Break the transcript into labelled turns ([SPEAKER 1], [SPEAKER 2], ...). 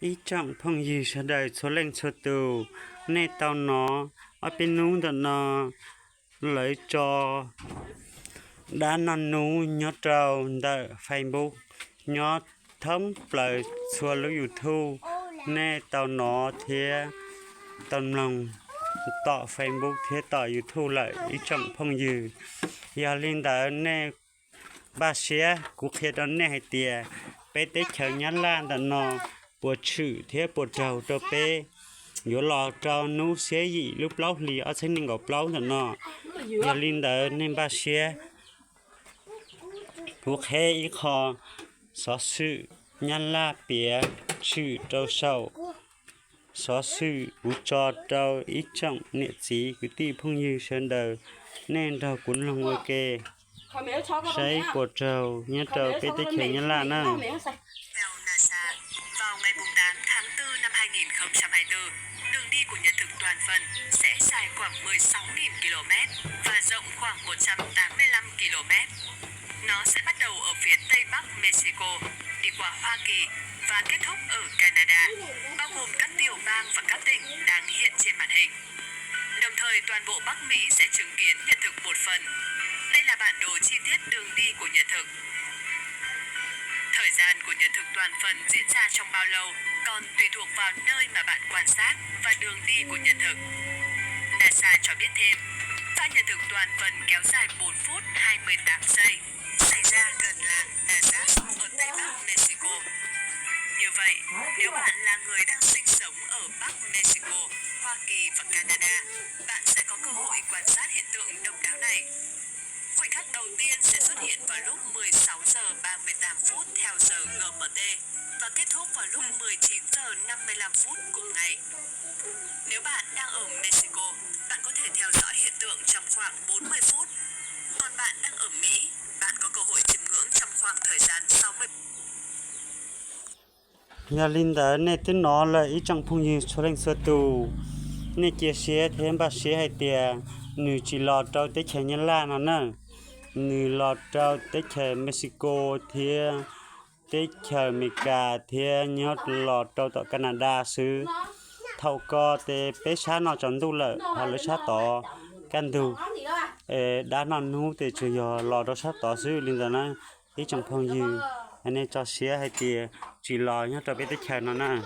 [SPEAKER 1] ý trọng phong gì sẽ đời số lên số tù nên tao nó ở bên núi đó nó lấy cho đã năn nú nhớ trâu đợi Facebook nhớ thống lời xua lưu YouTube nên tao nó thế tâm lòng tạo Facebook thế tạo YouTube lại ý trọng phong gì giờ lên đó nên ba xe cũng khi đó nên hay tiền bé tết chờ nhắn lan đó nó bộ chữ thế bộ trầu cho bé nhớ lò trâu nấu xe gì lúc lâu lì ở trên nên ngọc lâu đó nó giờ lên đó nên ba xe cũng khi ý khó xóa sự nhắn la bé chữ trâu sầu xóa sự cũng cho trâu ít trọng nệ gì cứ ti phong như sơn đời nên trâu cũng lòng ok xây của trâu nhớ trâu bé tết chờ nhắn lan nữa.
[SPEAKER 2] Theo NASA, vào ngày 8 tháng 4 năm 2024, đường đi của Nhật thực toàn phần sẽ dài khoảng 16.000 km và rộng khoảng 185 km. Nó sẽ bắt đầu ở phía tây bắc Mexico, đi qua Hoa Kỳ và kết thúc ở Canada, bao gồm các tiểu bang và các tỉnh đang hiện trên màn hình. Đồng thời toàn bộ Bắc Mỹ sẽ chứng kiến Nhật thực một phần. Đây là bản đồ chi tiết đường đi của Nhật thực. Thời gian của Nhật thực toàn phần diễn ra trong bao lâu còn tùy thuộc vào nơi mà bạn quan sát và đường đi của Nhật thực. NASA cho biết thêm, pha Nhật thực toàn phần kéo dài 4 phút 28 giây, xảy ra gần làng Nazas ở Tây Bắc Mexico. Như vậy, nếu bạn là người đang sinh sống ở Bắc Mexico, Hoa Kỳ và Canada, bạn sẽ có cơ hội quan sát hiện tượng độc đáo này. Khoảnh khắc đầu tiên sẽ xuất hiện vào lúc 16 giờ 38 phút theo giờ GMT và kết thúc vào lúc 19 giờ 55 phút cùng ngày. Nếu bạn đang ở Mexico, bạn có thể theo dõi hiện tượng trong khoảng 40 phút. Còn bạn đang ở Mỹ, bạn có cơ hội chiêm ngưỡng trong khoảng thời gian 60.
[SPEAKER 1] Nhà linh đó nên tên nó là ý trong phong gì số lên số tù nên chia sẻ thêm ba sẻ hay tiền nữ chỉ lọt trâu tới chờ nhân la nó nè nữ lọt trâu tới chờ Mexico thì tới chờ Mỹ-ca thì nhớ lọt trâu tại Canada xứ thâu co thì bé sát nó chọn tu lợi họ lấy sát tỏ can tu đã non nú thì chỉ lọt trâu sát tỏ xứ linh đó nè ý trong phong gì anh ấy cho sẻ hay tiền chỉ lọt nhớ trâu bé tới chờ nó nè.